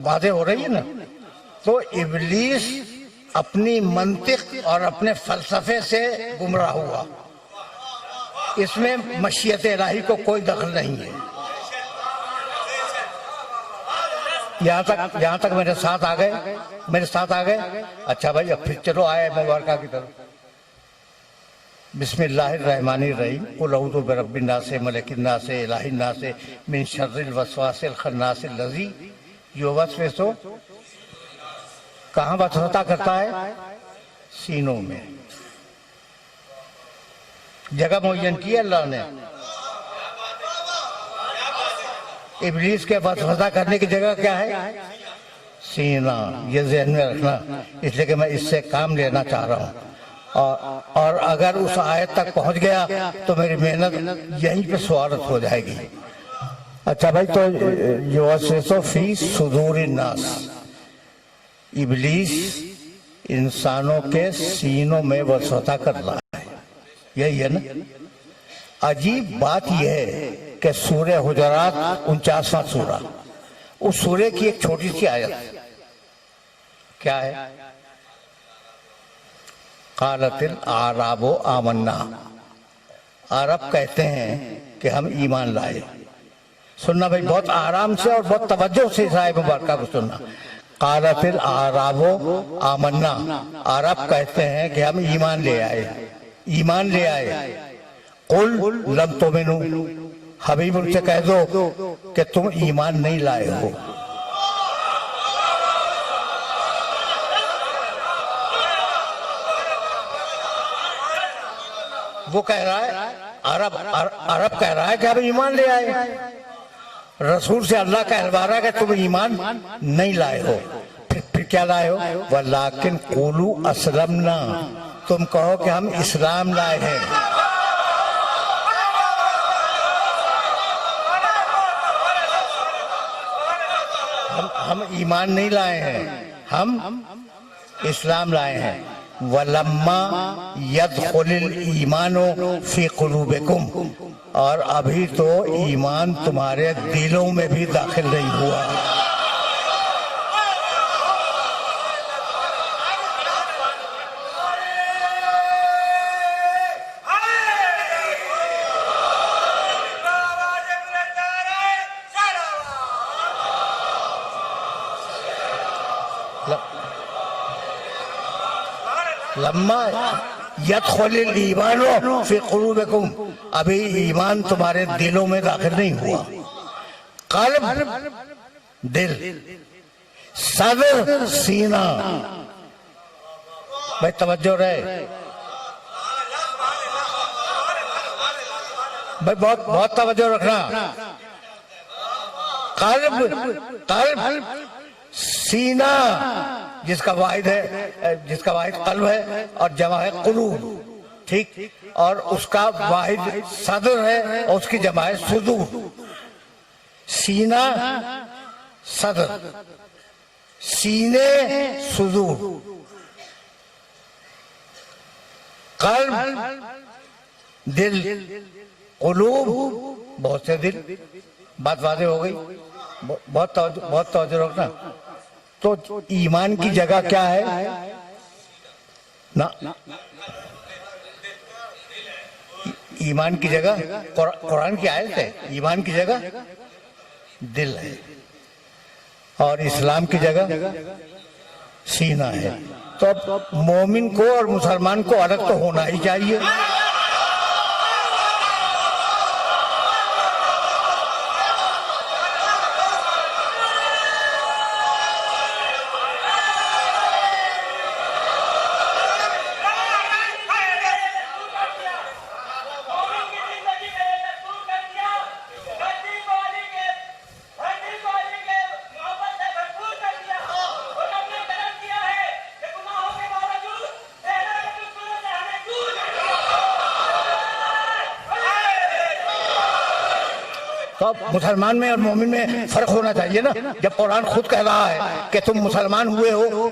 बातें हो रही है ना, तो इब्लीस अपनी मंतिक और अपने फलसफे से गुमराह हुआ। इसमें मशीयत इलाही को कोई दखल नहीं है। यहाँ तक मेरे साथ आ गए। अच्छा भाई, अब फिर चलो आए मुबारका की तरफ। बिस्मिल्लाहिर्रहमानिर्रहीम। कुल अऊज़ु बिरब्बिन नास मलिकिन नास इलाहिन नास मिन शर्रिल वसवासिल खन्नासिल लज़ी युवस्विसु। कहाँ वसवसा करता है? सीनों में। जगह मुअय्यन की अल्लाह ने। इब्लीस के वसवसा करने की जगह क्या है? सीना। ये ज़हन में रखना, इसलिए कि मैं इससे काम लेना चाह रहा हूँ। और अगर उस आयत तक पहुंच गया तो मेरी मेहनत यहीं पे स्वागत हो जाएगी। अच्छा भाई, तो युवस्विसु फी सुदूरिन नास, इब्लीस इंसानों के सीनों में वसवसा कर रहा है। यही है ना। अजीब बात यह है कि सूरह हुजरात 49वां सूरा, उस सूरे की एक छोटी सी आयत क्या है? क़ालतिल आराबो आमन्ना। अरब कहते हैं कि हम ईमान लाए। सुनना भाई, बहुत आराम से और बहुत तवज्जो से इस आयत मुबारका को सुनना। क़ालतिल आराबो आमन्ना। अरब कहते हैं कि हम ईमान ले आए। कुल लम तुमिनु। हबीब उनसे कह दो कि तुम ईमान नहीं लाए हो। वो कह रहा है, अरब कह रहा है कि हम ईमान ले आए। रसूल से अल्लाह कहलवा रहा है कि तुम ईमान नहीं लाए हो। फिर क्या लाए हो? वलाकिन क़ूलू अस्लमना। तुम कहो कि हम इस्लाम लाए हैं। हम ईमान नहीं लाए हैं, हम इस्लाम लाए हैं। वलम्मा यदखुलिल ईमानो फी कुलूबिकुम। और अभी तो ईमान तुम्हारे दिलों में भी दाखिल नहीं हुआ। लम्मा यदखुलिल ईमानो फी कुलूबिकुम। अभी ईमान तुम्हारे दिलों में दाखिल नहीं हुआ। कल्ब दिल, सदर सीना। भाई तवज्जो रहे भाई, बहुत तवज्जो रखना। कल्ब सीना, जिसका वाहिद कल्ब है और जमा है कुलूब, ठीक। और उसका वाहिद सदर है और उसकी जमा है सुदूर। सीना सदर, सीने सुदूर। कल्ब दिल, कुलूब बहुत से दिल। बात वाज़ेह हो गई। बहुत तवज्जो रखना। तो ईमान की जगह क्या है ना? ईमान की जगह कुरान की आयत है। ईमान की जगह दिल है और इस्लाम की जगह सीना है। तो अब मोमिन को और मुसलमान को अलग तो होना ही चाहिए। तो मुसलमान में और मोमिन में फर्क होना चाहिए ना। जब कुरान खुद कह रहा है कि तुम मुसलमान हुए हो,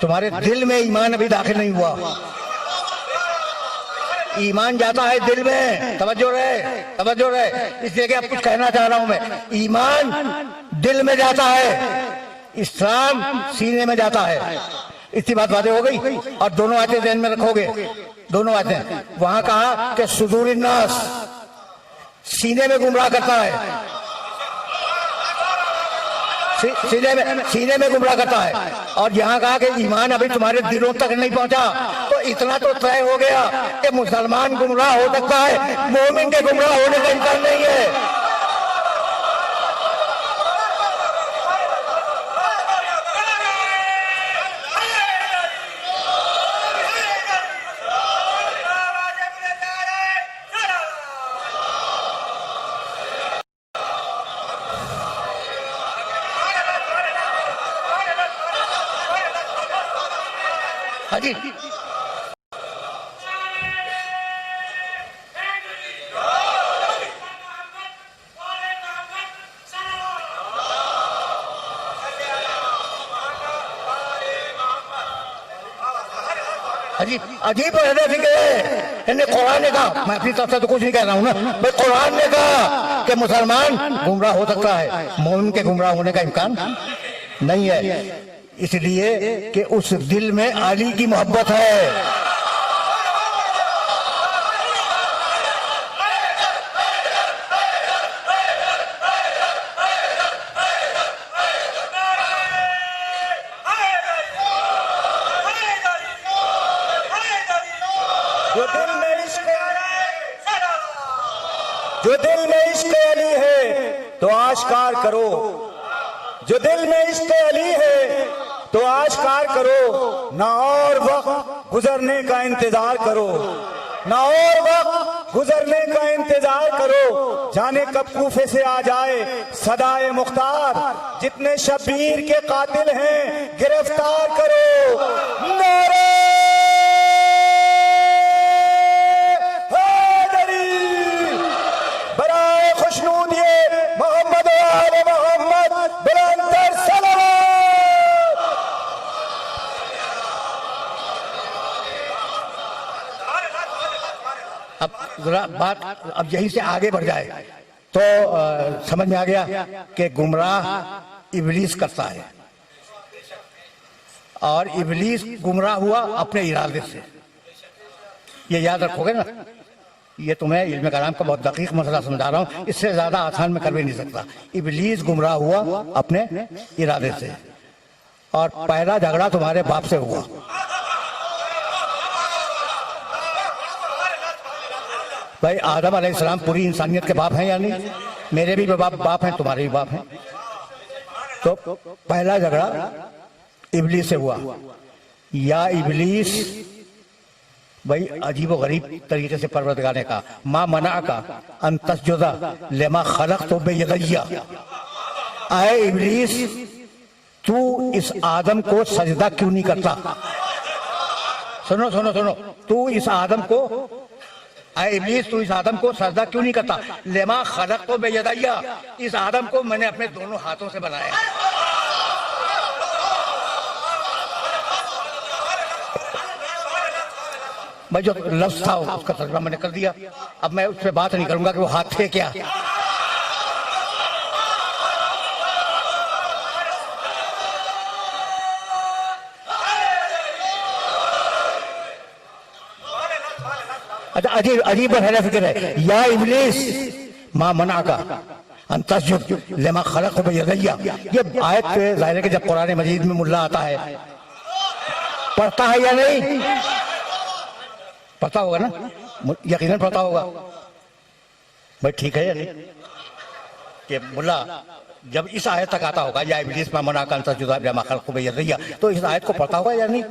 तुम्हारे दिल में ईमान अभी दाखिल नहीं हुआ। ईमान जाता है दिल में, तवज्जो रहे, इसलिए कि अब कुछ कहना चाह रहा हूं मैं। ईमान दिल में जाता है, इस्लाम सीने में जाता है। इतनी बात वादे हो गई। और दोनों आयतें ध्यान में रखोगे, दोनों आयतें। वहां कहा कि सुदूरिन नास, सीने में गुमराह करता है, सीने में गुमराह करता है। और यहाँ कहा कि ईमान अभी तुम्हारे दिलों तक नहीं पहुंचा। तो इतना तो तय हो गया कि मुसलमान गुमराह हो सकता है, मोमिन के गुमराह होने का इम्कान नहीं है। हाँ जी, अजीब है। इन्हें कुरान ने कहा, मैं अपनी तरफ से तो कुछ नहीं कह रहा हूँ ना भाई, कुरान ने कहा कि मुसलमान गुमराह हो सकता है, मोमिन के गुमराह होने का इम्कान नहीं है। इसलिए कि उस दिल में अली की मोहब्बत है। जो दिल में इश्क अली है तो आश्कार करो, जो दिल में इश्क अली है तो आश्कार करो। ना और वक्त गुजरने का इंतजार करो, ना और वक्त गुजरने का इंतजार करो। जाने कब कूफे से आ जाए सदाए मुख्तार, जितने शब्बीर के कातिल हैं गिरफ्तार करो। नारे जरा बात अब यहीं से आगे बढ़ जाए तो समझ में आ गया कि गुमराह इब्लीस करता है, और इब्लीस गुमराह हुआ अपने इरादे से। ये याद रखोगे ना, ये तुम्हें इल्म कलाम का बहुत दकीक मसला समझा रहा हूं, इससे ज्यादा आसान में कर भी नहीं सकता। इब्लीस गुमराह हुआ अपने इरादे से, और पहला झगड़ा तुम्हारे बाप से हुआ। भाई आदम अलैहिस्सलाम पूरी इंसानियत के बाप हैं या नहीं? मेरे भी बाप हैं, तुम्हारे भी बाप हैं। तो पहला झगड़ा इब्लीस से हुआ। या इब्लीस, भाई अजीब गरीब तरीके से परवरदिगार ने कहा, मां मना का अन तस्जुदा लिमा खलक़तु बियदैया। आए इब्लीस, तू इस आदम को सजदा क्यों नहीं करता? सुनो सुनो सुनो, तू इस आदम को, इब्लीस तू इस आदम को सजदा क्यों नहीं करता? लेमा खलक़तु बियदैया, इस आदम को मैंने अपने दोनों हाथों से बनाया। भाई जो लफ्ज था उसका तर्जुमा मैंने कर दिया, अब मैं उस पर बात नहीं करूंगा कि वो हाथ थे क्या। अच्छा, अजीब अजीब है फिक्र है। या इब्लीस मां मना का अंतस्जुद लिमा खलक़तु बियदैया। ये आयत पे जाहिर है कि जब कुरान मजीद में मुल्ला आता है, पढ़ता है या नहीं? पता होगा ना, यकीनन पता होगा। भाई ठीक है या नहीं कि मुल्ला जब इस आयत तक आता होगा, या इब्लीस मां मना का अंतस्जुद लिमा खलक़तु बियदैया, तो इस आयत को पढ़ता होगा या नहीं?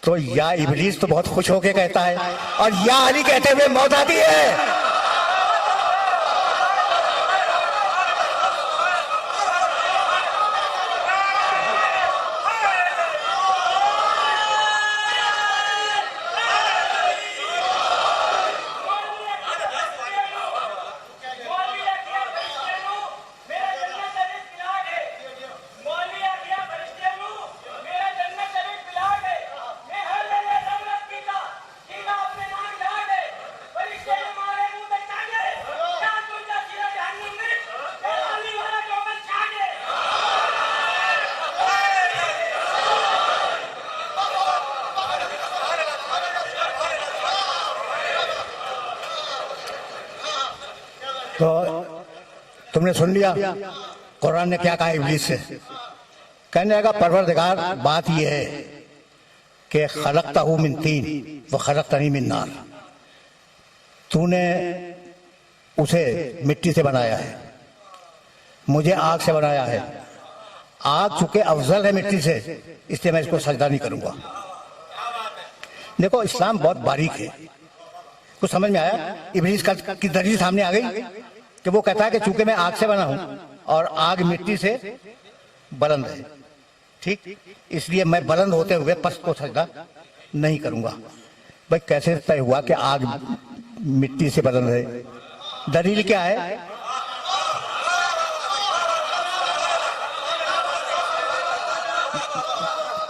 तो या इब्लीस तो बहुत खुश होके कहता है, और या अली कहते हुए मौत आती है। तुमने सुन लिया कुरान ने क्या कहा इब्लीस से। कहने लगा परवरदिगार बात यह है कि खलक़तहू मिन तीन व खलक़तनी मिन नार, तूने उसे मिट्टी से बनाया है, मुझे आग से बनाया है। आग चूंकि अफजल है मिट्टी से, इसलिए मैं इसको सजदा नहीं करूंगा। देखो इस्लाम बहुत बारीक है, कुछ समझ में आया। इब्लीस की दलील सामने आ गई कि वो कहता है कि चूंकि मैं आग से बना हूं और आग मिट्टी से बुलंद है, ठीक, इसलिए मैं बुलंद होते हुए पस्त को सजदा नहीं करूंगा। भाई कैसे तय हुआ कि आग मिट्टी से बुलंद है? दलील क्या है?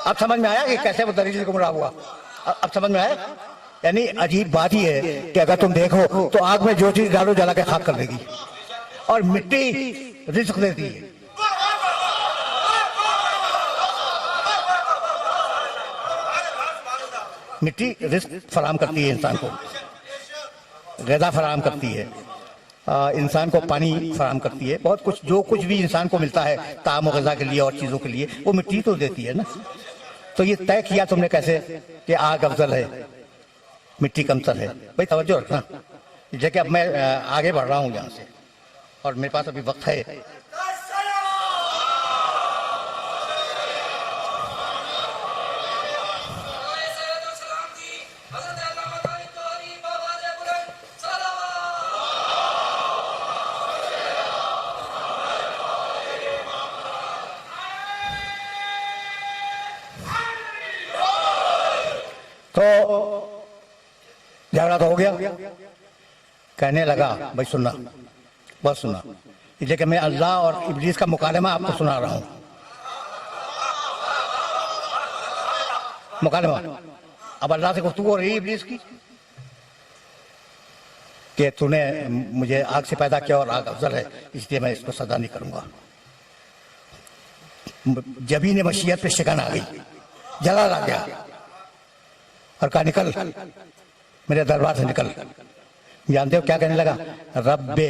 अब समझ में आया कि कैसे वो दलील गुमराह हुआ? अब समझ में आया? यानी अजीब बात ही है कि अगर तुम देखो तो आग में जो चीज डालो जला के खाक कर देगी, और मिट्टी रिज़्क़ देती है। मिट्टी रिज़्क़ फराहम करती है इंसान को, ग़िज़ा फराहम करती है, इंसान को पानी फराहम करती है, बहुत कुछ जो कुछ भी इंसान को मिलता है ताम और ग़िज़ा के लिए और चीज़ों के लिए, वो मिट्टी तो देती है ना। तो ये तय किया तुमने कैसे कि आग अफजल है मिट्टी कमतर है? भाई तवज्जो रखना, जैसे अब मैं आगे बढ़ रहा हूँ यहाँ से और मेरे पास अभी वक्त है। तो झगड़ा तो हो गया। कहने लगा भाई सुनना, बस सुनना, इसलिए कि मैं अल्लाह और इब्लीस का मुकालमा आपको सुना रहा हूं। मुकालमा, अब अल्लाह से गुफ्तगू हो रही है इब्लीस की कि तूने मुझे आग से पैदा किया और आग अफजल है, इसलिए मैं इसको सजा नहीं करूंगा। जबी ने मशीयत पे शिकन आ गई, जला लग गया और कहा निकल मेरे दरबार से निकल। जानते हो क्या कहने लगा? रब्बे,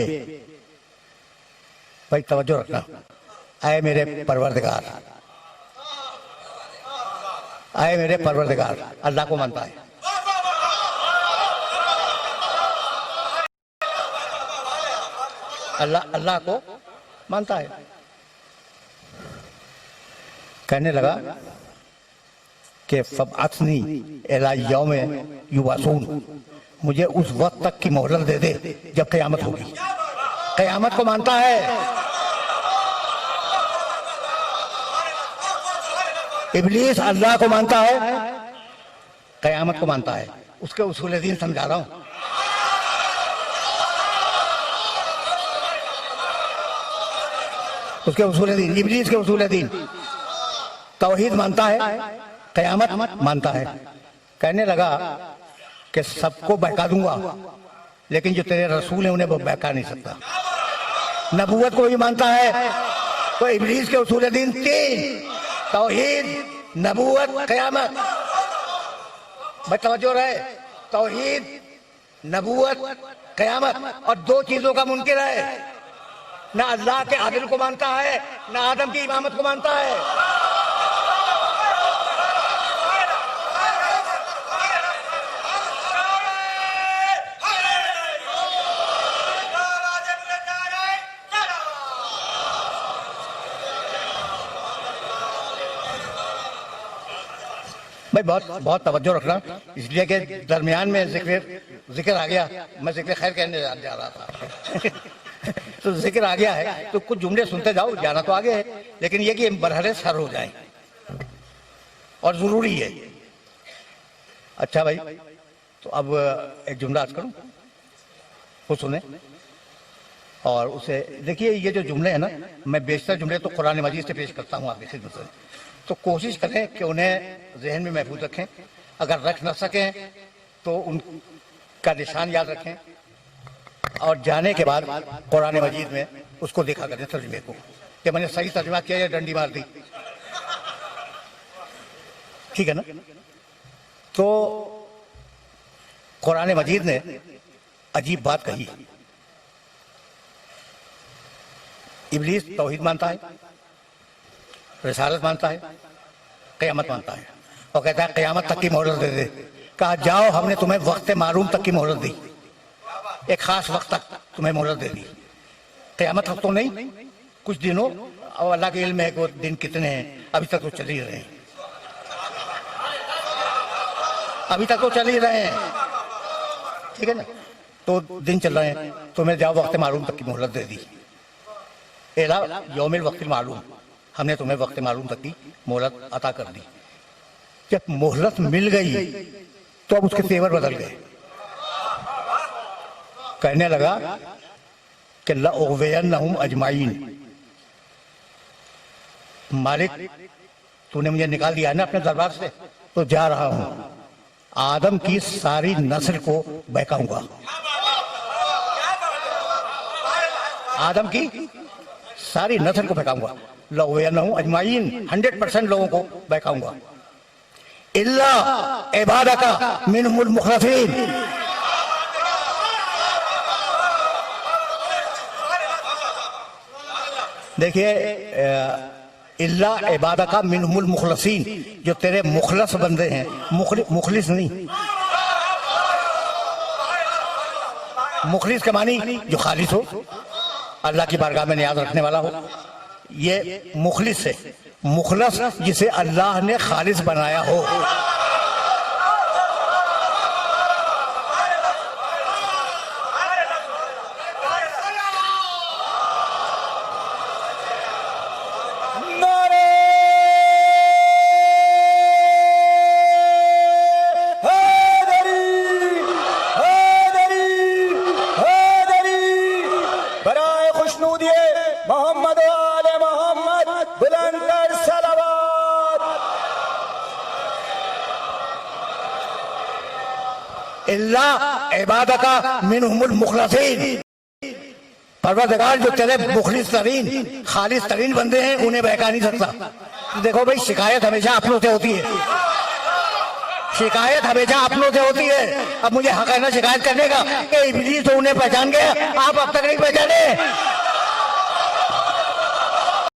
भाई तवज्जो रखना, आए मेरे परवरदिगार, आए मेरे परवरदिगार, अल्लाह को मानता है। अल्लाह को मानता है। कहने लगा कि फबअथनी इला यौम युबअसून, मुझे उस वक्त तक की मोहलत दे दे जब क़यामत होगी। क़यामत को मानता है, इब्लीस अल्लाह को मानता है, क़यामत को मानता है। उसके उसूल दीन समझा रहा हूं। उसके उसूल दीन, इब्लीस के उसूल दीन, तौहीद मानता है, क़यामत मानता है। कहने लगा कि सबको बहका दूंगा, लेकिन जो तेरे रसूल हैं उन्हें वो बहका नहीं सकता। नबूवत को भी मानता है। तो इब्लीस के उसूल दीन तीन, तौहीद, नबूवत, क़यामत। भाई तवज्जो रहे, तौहीद, नबूवत, क़यामत, और दो चीजों का मुनकिर है, ना अल्लाह के आदिल को मानता है, ना आदम की इमामत को मानता है। भाई बहुत तवज्जो रखना, इसलिए कि दरमियान में जिक्र आ गया, मैं जिक्र खैर कहने जा रहा था तो जिक्र आ गया है तो कुछ जुमले सुनते जाओ, जाना तो आगे है, लेकिन ये कि बरहरे सर हो जाए और जरूरी है। अच्छा भाई, तो अब एक जुमला अर्ज करूं, वो सुने और उसे देखिए। ये जो जुमले हैं ना, मैं बेशतर जुमले तो कुरान मजीद से पेश करता हूँ आपकी खिदमत में, तो कोशिश करें कि उन्हें जहन में महफूज रखें। अगर रख न सकें तो उनका निशान याद रखें, और जाने के बाद कुरान मजीद में उसको देखा करें तर्जुमे को, कि मैंने सही तर्जुमा किया या डंडी मार दी। ठीक है ना? तो कुरान मजीद ने अजीब बात कही इब्लीस तौहीद मानता है, रिसालत मानता है, क़यामत मानता है और कहता है क़यामत तक की मोहलत दे दे। कहा जाओ हमने तुम्हें वक्त मालूम तक की मोहलत दी, एक खास वक्त तक तुम्हें मोहलत दे दी, क़यामत तक तो नहीं, कुछ दिनों। और अल्लाह के इल्म है कि वो दिन कितने हैं, अभी तक तो चल ही रहे हैं, अभी तक तो चल ही रहे हैं, ठीक है ना। तो दिन चल रहे हैं, तुम्हें जाओ वक्त मालूम तक की मोहलत दे दी। एला यौमिल वक्त मालूम, हमने तुम्हें वक्त मालूम तक की मोहलत अता कर दी। जब मोहलत मिल गई तो अब उसके तेवर बदल गए। कहने लगा कि लअग़वियन्नहुम अजमाइन, मालिक तूने मुझे निकाल दिया है ना अपने दरबार से, तो जा रहा हूं, आदम की सारी नस्ल को बहकाऊंगा, आदम की सारी नस्ल को बहकाऊंगा। लअग़वियन्नहुम अजमाइन, 100% लोगों को बहकाऊंगा। इल्ला इबादका मिनहुमुल मुख़लसीन, देखिए इल्ला इबादका मिनहुमुल मुख़लसीन, जो तेरे मुखलस बंदे हैं, मुखलिस नहीं, मुखलिस के मानी जो खालिस हो, अल्लाह की बारगाह में नियाज रखने वाला हो, ये मुखलिस है। मुखलस जिसे अल्लाह ने खालिस बनाया हो। इल्ला इबादका मिनहुमुल मुख़लसीन, परवरदिगार जो तेरे मुखलिस तरीन खालिस तरीन बंदे हैं उन्हें बहका नहीं सकता। देखो भाई, शिकायत हमेशा अपनों से होती है, शिकायत हमेशा अपनों से होती है। अब मुझे हक है ना शिकायत करने का कि इब्लीस तो उन्हें पहचान गया, आप अब तक नहीं पहचाने।